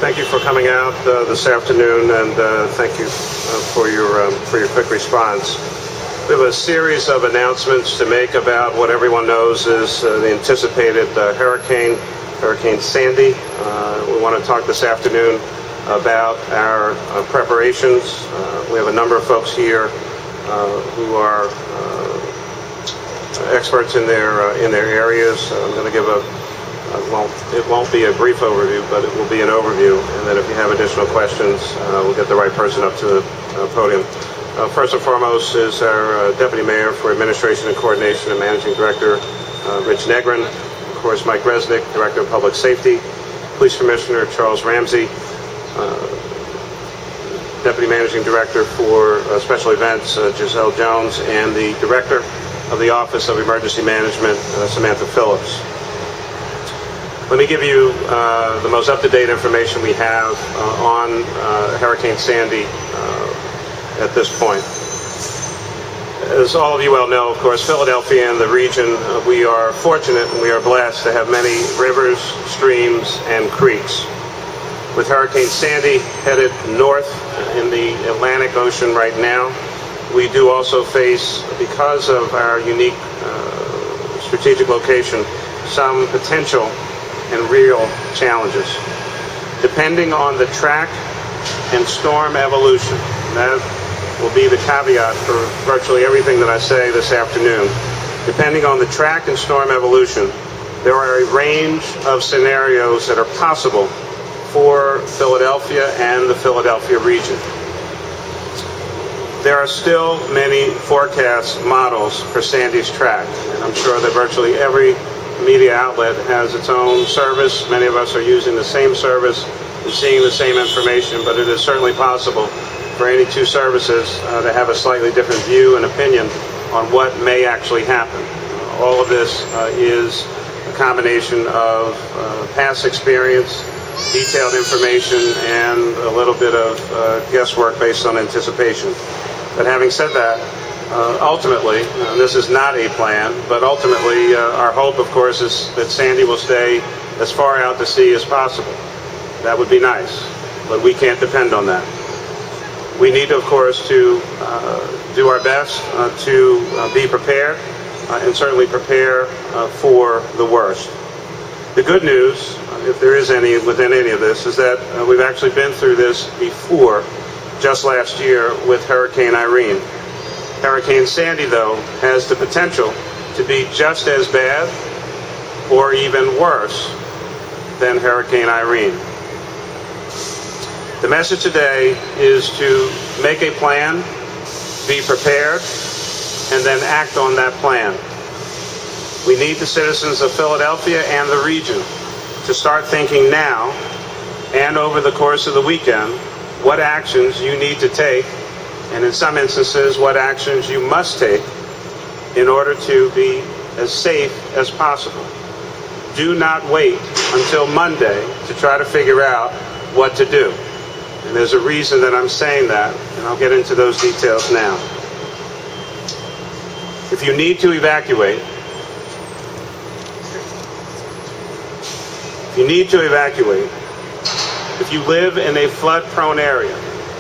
Thank you for coming out this afternoon, and thank you for your quick response. We have a series of announcements to make about what everyone knows is the anticipated Hurricane Sandy. We want to talk this afternoon about our preparations. We have a number of folks here who are experts in their areas. I'm going to give it won't be a brief overview, but it will be an overview, and then if you have additional questions, we'll get the right person up to the podium. First and foremost is our Deputy Mayor for Administration and Coordination and Managing Director, Rich Negrin. Of course, Mike Resnick, Director of Public Safety. Police Commissioner Charles Ramsey. Deputy Managing Director for Special Events, Giselle Jones, and the Director of the Office of Emergency Management, Samantha Phillips. Let me give you the most up-to-date information we have on Hurricane Sandy at this point. As all of you well know, of course, Philadelphia and the region, we are fortunate and we are blessed to have many rivers, streams, and creeks. With Hurricane Sandy headed north in the Atlantic Ocean right now, we do also face, because of our unique strategic location, some potential and real challenges. Depending on the track and storm evolution, that will be the caveat for virtually everything that I say this afternoon. Depending on the track and storm evolution, there are a range of scenarios that are possible for Philadelphia and the Philadelphia region. There are still many forecast models for Sandy's track, and I'm sure that virtually every media outlet has its own service. Many of us are using the same service and seeing the same information, but it is certainly possible for any two services to have a slightly different view and opinion on what may actually happen. All of this is a combination of past experience, detailed information, and a little bit of guesswork based on anticipation. But having said that, ultimately, this is not a plan, but ultimately our hope, of course, is that Sandy will stay as far out to sea as possible. That would be nice, but we can't depend on that. We need, of course, to do our best to be prepared and certainly prepare for the worst. The good news, if there is any within any of this, is that we've actually been through this before, just last year with Hurricane Irene. Hurricane Sandy, though, has the potential to be just as bad or even worse than Hurricane Irene. The message today is to make a plan, be prepared, and then act on that plan. We need the citizens of Philadelphia and the region to start thinking now and over the course of the weekend what actions you need to take, and in some instances what actions you must take in order to be as safe as possible. Do not wait until Monday to try to figure out what to do. And there's a reason that I'm saying that, and I'll get into those details now. If you need to evacuate, if you live in a flood-prone area,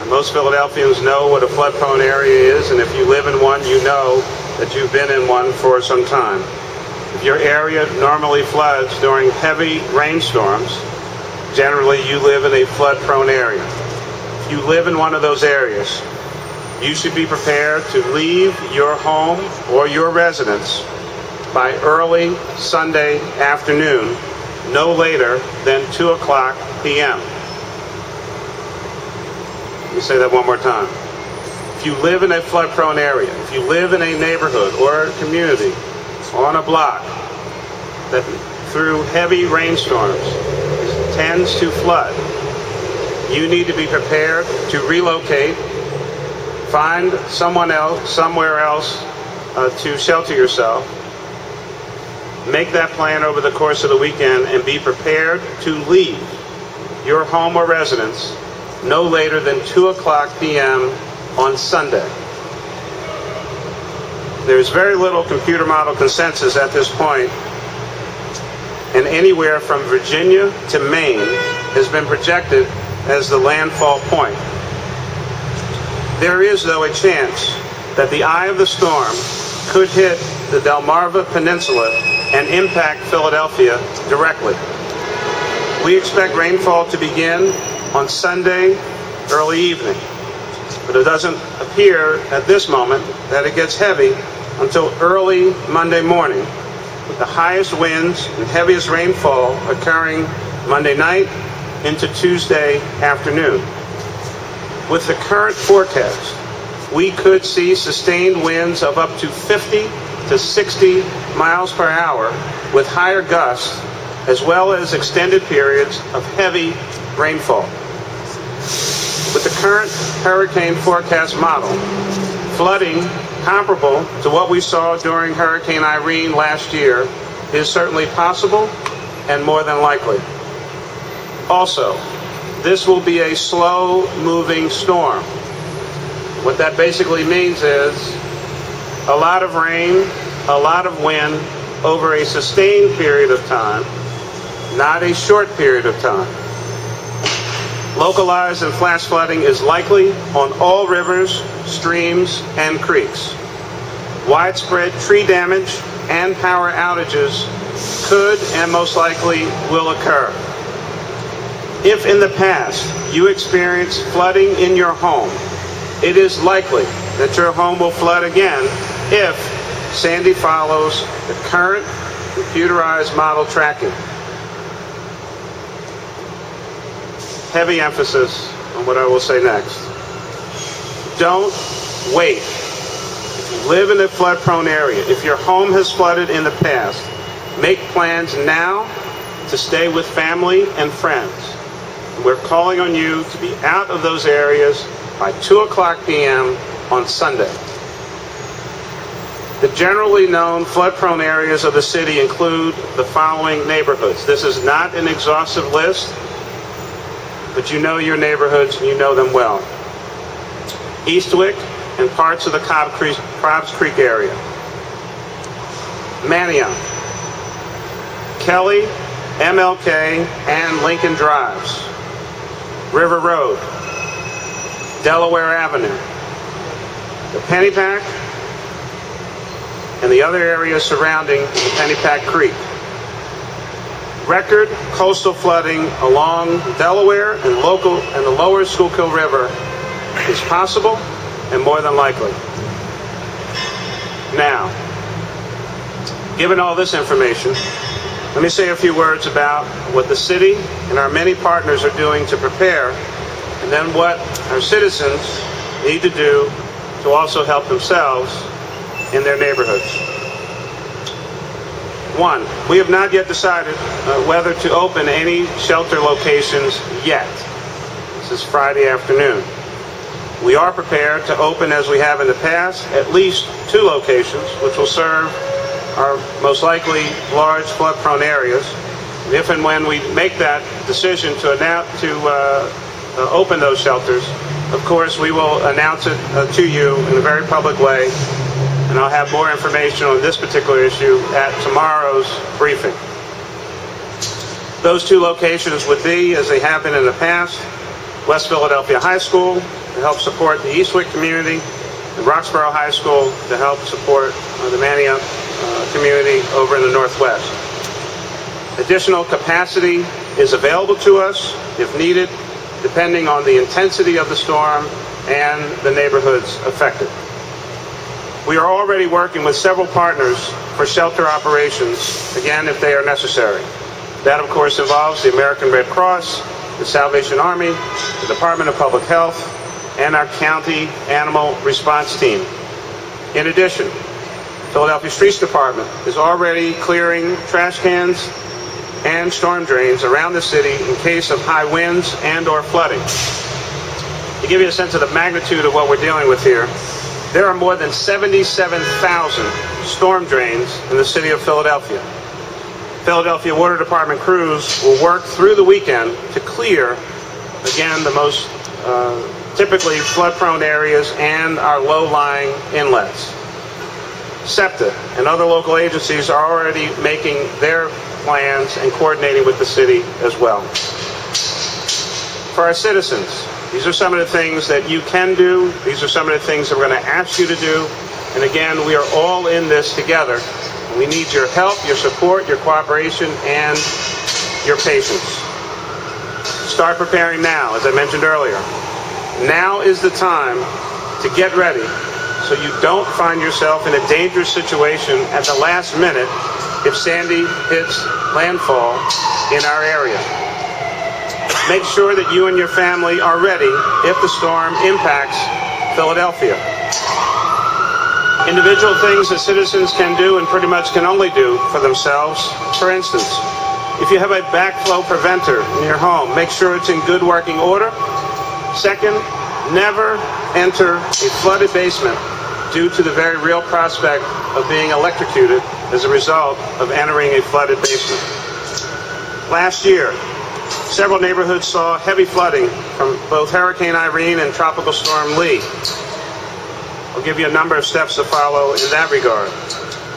and most Philadelphians know what a flood-prone area is, and if you live in one, you know that you've been in one for some time. If your area normally floods during heavy rainstorms, generally you live in a flood-prone area. If you live in one of those areas, you should be prepared to leave your home or your residence by early Sunday afternoon, no later than 2:00 p.m. Let me say that one more time. If you live in a flood-prone area, if you live in a neighborhood or a community on a block that through heavy rainstorms tends to flood, you need to be prepared to relocate, find somewhere else to shelter yourself, make that plan over the course of the weekend, and be prepared to leave your home or residence no later than 2:00 p.m. on Sunday. There's very little computer model consensus at this point, and anywhere from Virginia to Maine, has been projected as the landfall point. There is, though, a chance that the eye of the storm could hit the Delmarva Peninsula and impact Philadelphia directly. We expect rainfall to begin on Sunday early evening, but it doesn't appear at this moment that it gets heavy until early Monday morning, with the highest winds and heaviest rainfall occurring Monday night into Tuesday afternoon. With the current forecast, we could see sustained winds of up to 50 to 60 miles per hour with higher gusts, as well as extended periods of heavy rainfall. With the current hurricane forecast model, flooding comparable to what we saw during Hurricane Irene last year is certainly possible and more than likely. Also, this will be a slow-moving storm. What that basically means is a lot of rain, a lot of wind over a sustained period of time, not a short period of time. Localized and flash flooding is likely on all rivers, streams, and creeks. Widespread tree damage and power outages could and most likely will occur. If in the past you experienced flooding in your home, it is likely that your home will flood again if Sandy follows the current computerized model tracking. Heavy emphasis on what I will say next. Don't wait. If you live in a flood-prone area, if your home has flooded in the past, make plans now to stay with family and friends. We're calling on you to be out of those areas by 2:00 p.m. on Sunday. The generally known flood-prone areas of the city include the following neighborhoods. This is not an exhaustive list, but you know your neighborhoods and you know them well. Eastwick and parts of the Cobbs Creek area. Manioc, Kelly, MLK, and Lincoln Drives. River Road, Delaware Avenue, the Pennypack, and the other areas surrounding the Pennypack Creek. Record coastal flooding along Delaware and the lower Schuylkill River is possible and more than likely. Now, given all this information, let me say a few words about what the city and our many partners are doing to prepare, and then what our citizens need to do to also help themselves in their neighborhoods. One, we have not yet decided whether to open any shelter locations yet. This is Friday afternoon. We are prepared to open, as we have in the past, at least 2 locations, which will serve our most likely large flood-prone areas. If and when we make that decision to open those shelters, of course, we will announce it to you in a very public way, and I'll have more information on this particular issue at tomorrow's briefing. Those 2 locations would be, as they have been in the past, West Philadelphia High School to help support the Eastwick community, and Roxborough High School to help support the Manioc community over in the Northwest. Additional capacity is available to us if needed, depending on the intensity of the storm and the neighborhoods affected. We are already working with several partners for shelter operations, again, if they are necessary. That, of course, involves the American Red Cross, the Salvation Army, the Department of Public Health, and our county animal response team. In addition, Philadelphia Streets Department is already clearing trash cans and storm drains around the city in case of high winds and or flooding. To give you a sense of the magnitude of what we're dealing with here, there are more than 77,000 storm drains in the city of Philadelphia. Philadelphia Water Department crews will work through the weekend to clear, again, the most typically flood-prone areas and our low-lying inlets. SEPTA and other local agencies are already making their plans and coordinating with the city as well. For our citizens, these are some of the things that you can do. These are some of the things that we're going to ask you to do. And again, we are all in this together. We need your help, your support, your cooperation, and your patience. Start preparing now, as I mentioned earlier. Now is the time to get ready so you don't find yourself in a dangerous situation at the last minute if Sandy hits landfall in our area. Make sure that you and your family are ready if the storm impacts Philadelphia. Individual things that citizens can do and pretty much can only do for themselves. For instance, if you have a backflow preventer in your home, make sure it's in good working order. Second, never enter a flooded basement due to the very real prospect of being electrocuted as a result of entering a flooded basement. Last year, several neighborhoods saw heavy flooding from both Hurricane Irene and Tropical Storm Lee. I'll give you a number of steps to follow in that regard.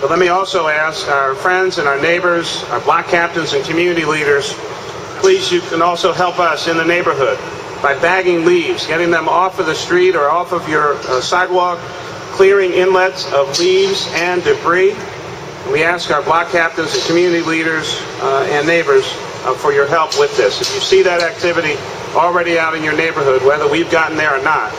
But let me also ask our friends and our neighbors, our block captains and community leaders, please, you can also help us in the neighborhood by bagging leaves, getting them off of the street or off of your sidewalk, clearing inlets of leaves and debris. And we ask our block captains and community leaders and neighbors for your help with this. If you see that activity already out in your neighborhood, whether we've gotten there or not,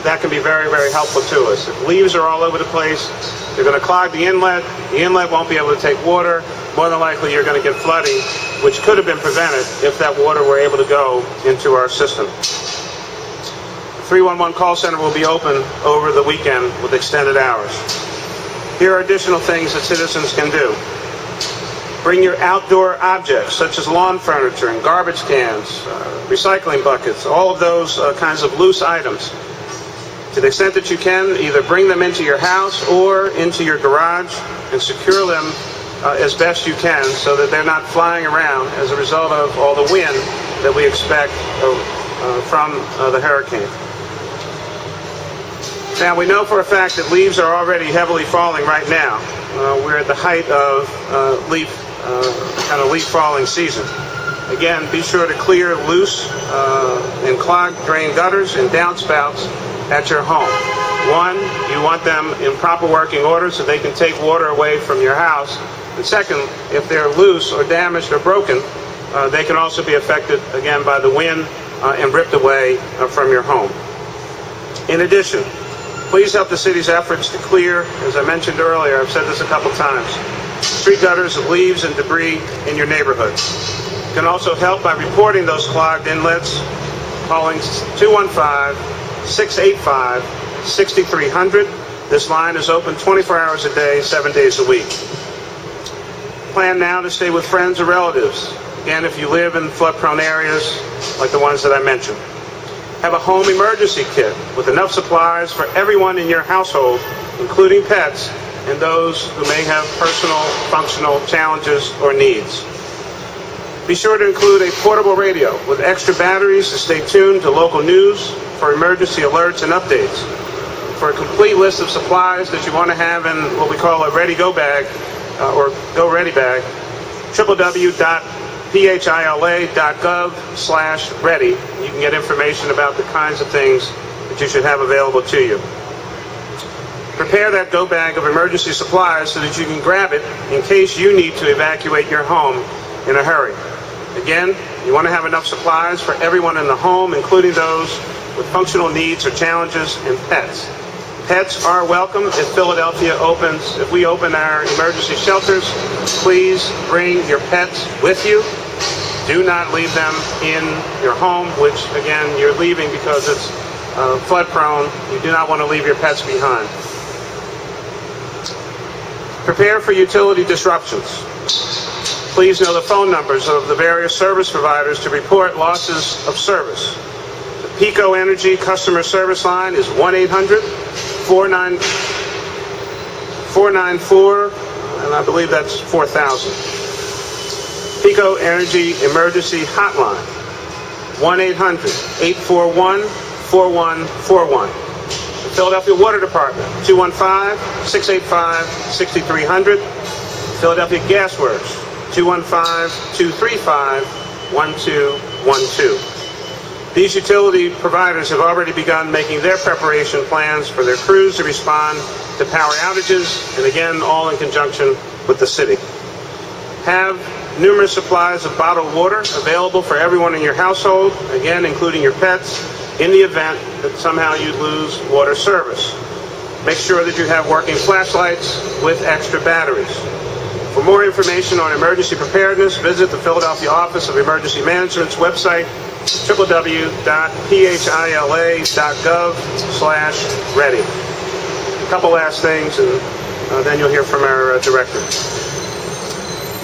that can be very, very helpful to us. If leaves are all over the place, they're going to clog the inlet. The inlet won't be able to take water. More than likely, you're going to get flooding, which could have been prevented if that water were able to go into our system. The 311 call center will be open over the weekend with extended hours. Here are additional things that citizens can do. Bring your outdoor objects, such as lawn furniture and garbage cans, recycling buckets, all of those kinds of loose items. To the extent that you can, either bring them into your house or into your garage and secure them as best you can so that they're not flying around as a result of all the wind that we expect from the hurricane. Now, we know for a fact that leaves are already heavily falling right now. We're at the height of leaf falling season. Again, be sure to clear loose and clogged drain gutters and downspouts at your home. One, you want them in proper working order so they can take water away from your house. And second, if they're loose or damaged or broken, they can also be affected, again, by the wind and ripped away from your home. In addition, please help the city's efforts to clear, as I mentioned earlier, I've said this a couple times, street gutters of leaves and debris in your neighborhood. You can also help by reporting those clogged inlets, calling 215-685-6300. This line is open 24 hours a day, 7 days a week. Plan now to stay with friends or relatives. Again, if you live in flood-prone areas like the ones that I mentioned. Have a home emergency kit with enough supplies for everyone in your household, including pets and those who may have personal functional challenges or needs. Be sure to include a portable radio with extra batteries to stay tuned to local news for emergency alerts and updates. For a complete list of supplies that you want to have in what we call a ready-go bag or go-ready bag, www.phila.gov/ready. You can get information about the kinds of things that you should have available to you. Prepare that go bag of emergency supplies so that you can grab it in case you need to evacuate your home in a hurry. Again, you want to have enough supplies for everyone in the home, including those with functional needs or challenges and pets. Pets are welcome if Philadelphia opens. If we open our emergency shelters, please bring your pets with you. Do not leave them in your home, which, again, you're leaving because it's flood prone. You do not want to leave your pets behind. Prepare for utility disruptions. Please know the phone numbers of the various service providers to report losses of service. The PECO Energy customer service line is 1-800-494, and I believe that's 4,000. PECO Energy Emergency Hotline, 1-800-841-4141. The Philadelphia Water Department, 215-685-6300. Philadelphia Gas Works, 215-235-1212. These utility providers have already begun making their preparation plans for their crews to respond to power outages, and again, all in conjunction with the city. Have numerous supplies of bottled water available for everyone in your household, again, including your pets, in the event that somehow you lose water service. Make sure that you have working flashlights with extra batteries. For more information on emergency preparedness, visit the Philadelphia Office of Emergency Management's website, www.phia.gov/ready. A couple last things, and then you'll hear from our director.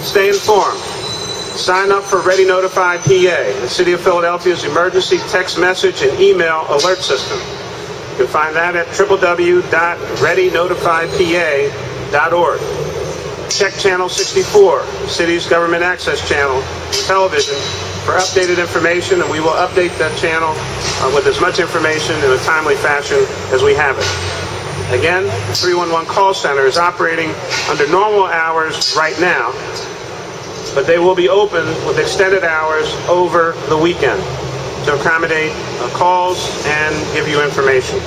Stay informed. Sign up for Ready Notify PA, the City of Philadelphia's emergency text message and email alert system. You can find that at www.readynotifypa.org. Check Channel 64, the city's government access channel, television, for updated information, and we will update that channel with as much information in a timely fashion as we have it. Again, the 311 call center is operating under normal hours right now, but they will be open with extended hours over the weekend to accommodate calls and give you information.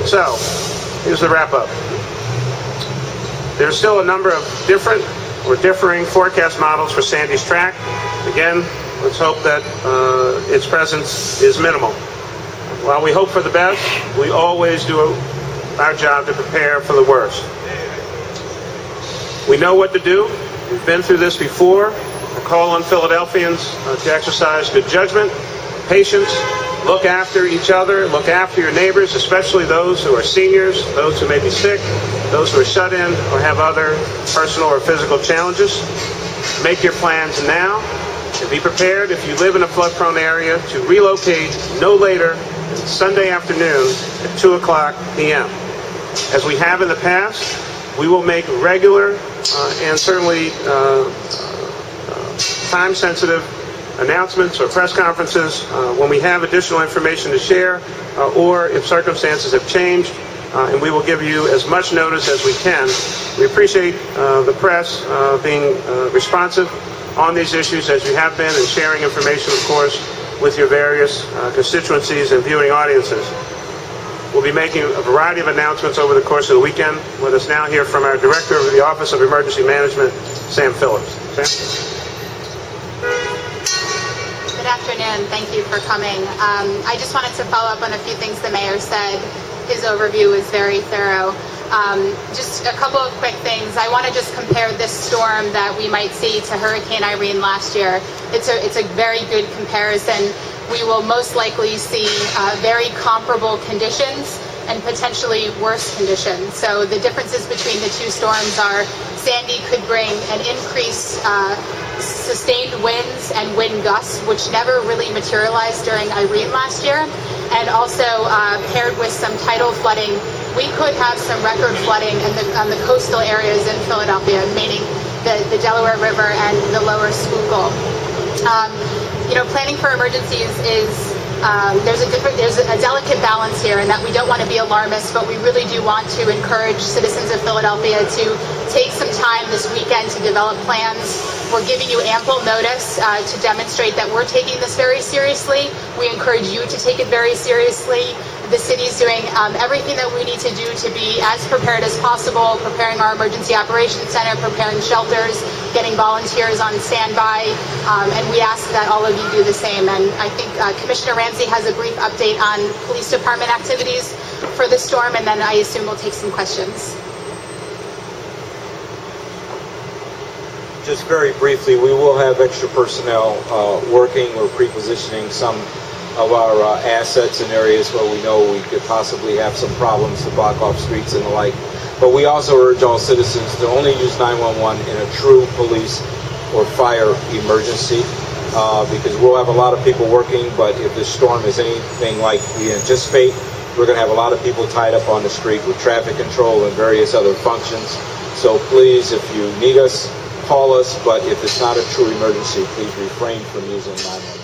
So, here's the wrap-up. There's still a number of different or differing forecast models for Sandy's track. Again, let's hope that its presence is minimal. While we hope for the best, we always do our job to prepare for the worst. We know what to do. We've been through this before. I call on Philadelphians to exercise good judgment, patience, look after each other, look after your neighbors, especially those who are seniors, those who may be sick, those who are shut in or have other personal or physical challenges. Make your plans now and be prepared, if you live in a flood-prone area, to relocate no later than Sunday afternoon at 2:00 p.m. As we have in the past, we will make regular and certainly time-sensitive announcements or press conferences when we have additional information to share or if circumstances have changed, and we will give you as much notice as we can. We appreciate the press being responsive on these issues as you have been, and sharing information, of course, with your various constituencies and viewing audiences. We'll be making a variety of announcements over the course of the weekend. Let us now hear from our Director of the Office of Emergency Management, Sam Phillips. Sam? Good afternoon. Thank you for coming. I just wanted to follow up on a few things the mayor said. His overview was very thorough. Just a couple of quick things. I want to just compare this storm that we might see to Hurricane Irene last year. It's a very good comparison. We will most likely see very comparable conditions and potentially worse conditions. So the differences between the two storms are Sandy could bring an increased sustained winds and wind gusts, which never really materialized during Irene last year, and also paired with some tidal flooding, we could have some record flooding on the coastal areas in Philadelphia, meaning the Delaware River and the lower Schuylkill. Planning for emergencies is there's a delicate balance here, in that we don't want to be alarmist, but we really do want to encourage citizens of Philadelphia to take some time this weekend to develop plans. We're giving you ample notice to demonstrate that we're taking this very seriously. We encourage you to take it very seriously. The city's doing everything that we need to do to be as prepared as possible, preparing our emergency operations center, preparing shelters, getting volunteers on standby, and we ask that all of you do the same. And I think Commissioner Ramsey has a brief update on police department activities for the storm, and then I assume we'll take some questions. Just very briefly, we will have extra personnel working. We're pre-positioning some of our assets in areas where we know we could possibly have some problems to block off streets and the like. But we also urge all citizens to only use 911 in a true police or fire emergency, because we'll have a lot of people working, but if this storm is anything like we anticipate, we're going to have a lot of people tied up on the street with traffic control and various other functions. So please, if you need us, call us, but if it's not a true emergency, please refrain from using 911.